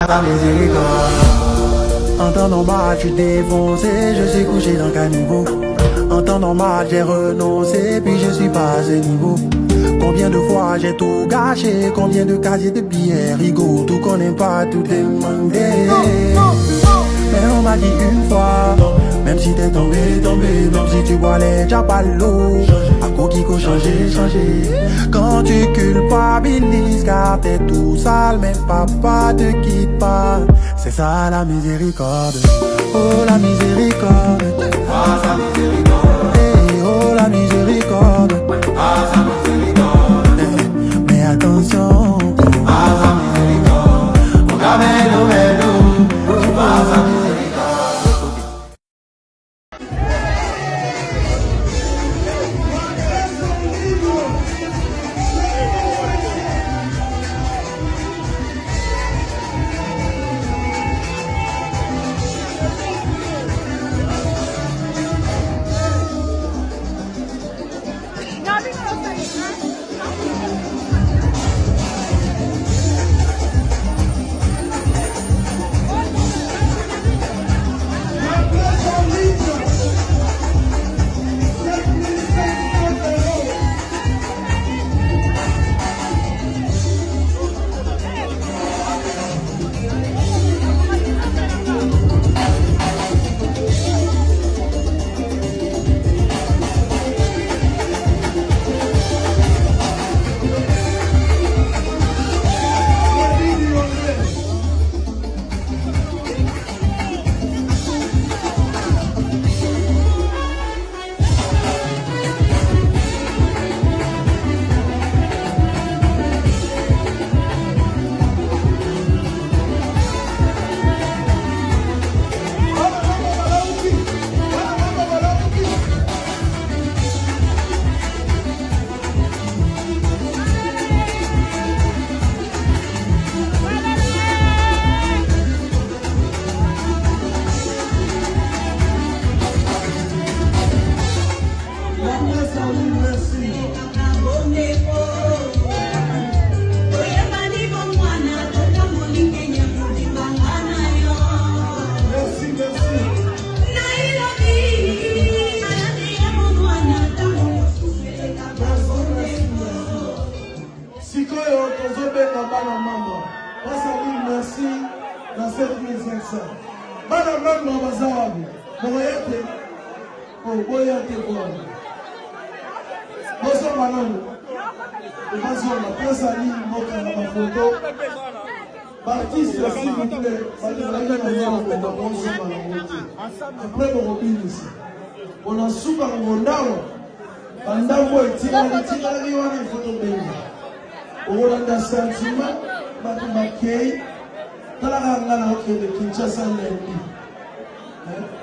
ta miséricorde. En temps normal, je suis défoncé, je suis couché dans le caniveau. En temps normal, j'ai renoncé, puis je suis pas à ce niveau. Combien de fois j'ai tout gâché, combien de casiers de billets, rigot, tout qu'on n'aime pas, tout demandé. Mais on m'a dit une fois, même si t'es tombé, même si tu bois les l'eau, à quoi qu'il faut changer. Quand tu culpabilises, car t'es tout sale, mais papa te quitte pas. C'est ça la miséricorde, oh la miséricorde, Ah sa miséricorde, hey, oh la miséricorde, ah sa miséricorde, hey, mais attention, ah sa miséricorde, mon gamelo melo, ah sa miséricorde. Merci dans 7500. Madame Mazawabi, Moyete, oh, Boyate, Bonsoir, madame. Bonsoir, la presse à l'île, ma photo. Baptiste, s'il vous plaît, après mon robin ici. On a souvent mon dame. Pendant moi, il tire la photo de on a un sentiment, Makimakei, Talangana de Kinshasa Lendi.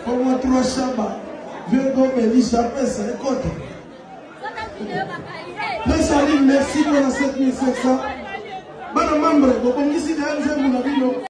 Pour moi, trois chambres, vieux gomme, Elisha, Pessa, et côté. Merci pour la 7500. Madame Mambre, vous connaissez les gens qui ont vu.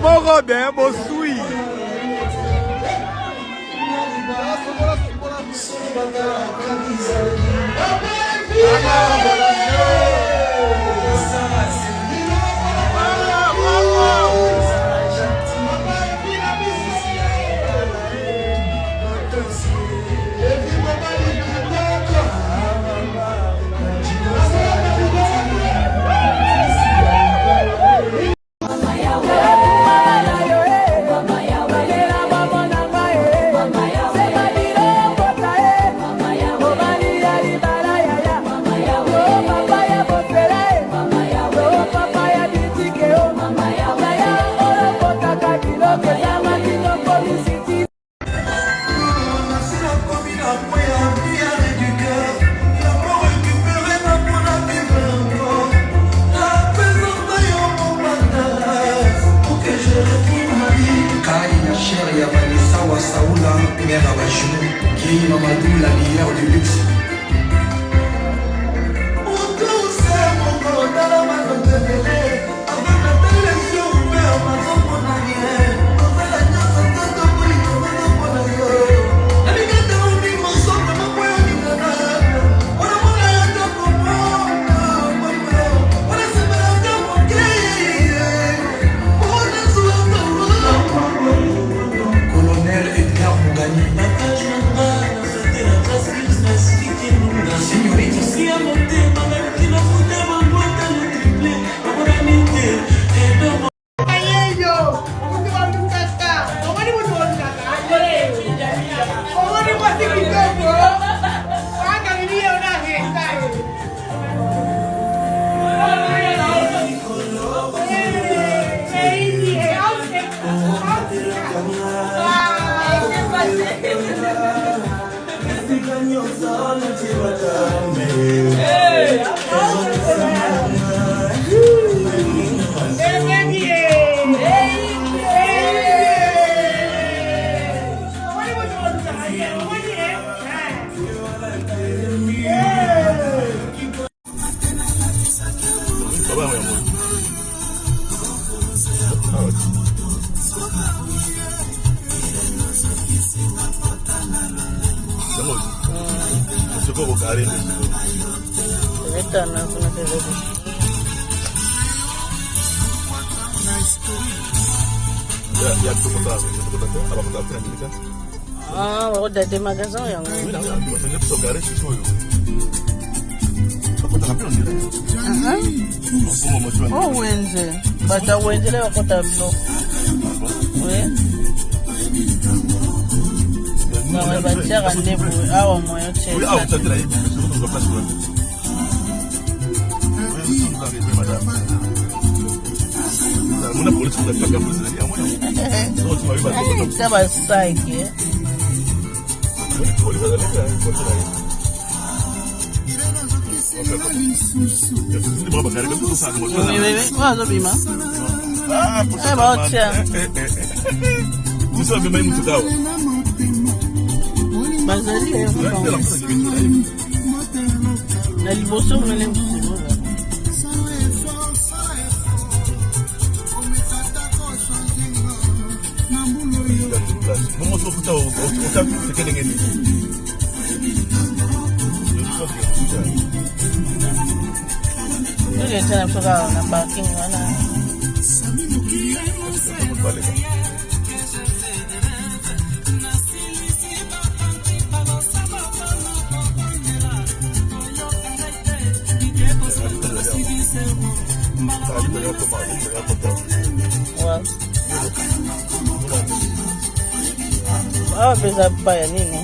Bon Robin, bon souris. Mamadou, la meilleure du luxe. Colonel Edgar Mougani. Udah di magasin yang oh wenze baca wenze lewat kota blok nah baca kan dia awam mau Estaba psyche. Quase bima. É botia. Você vai bem muito tal. Mas ali é bom. Ele bolsou me lembro. Vamos voltar o tempo que querem ele. Ele está na parking lá. Ah, pesa paya nini?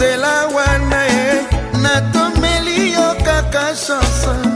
nzela wana ye natomeli yo kaka chanson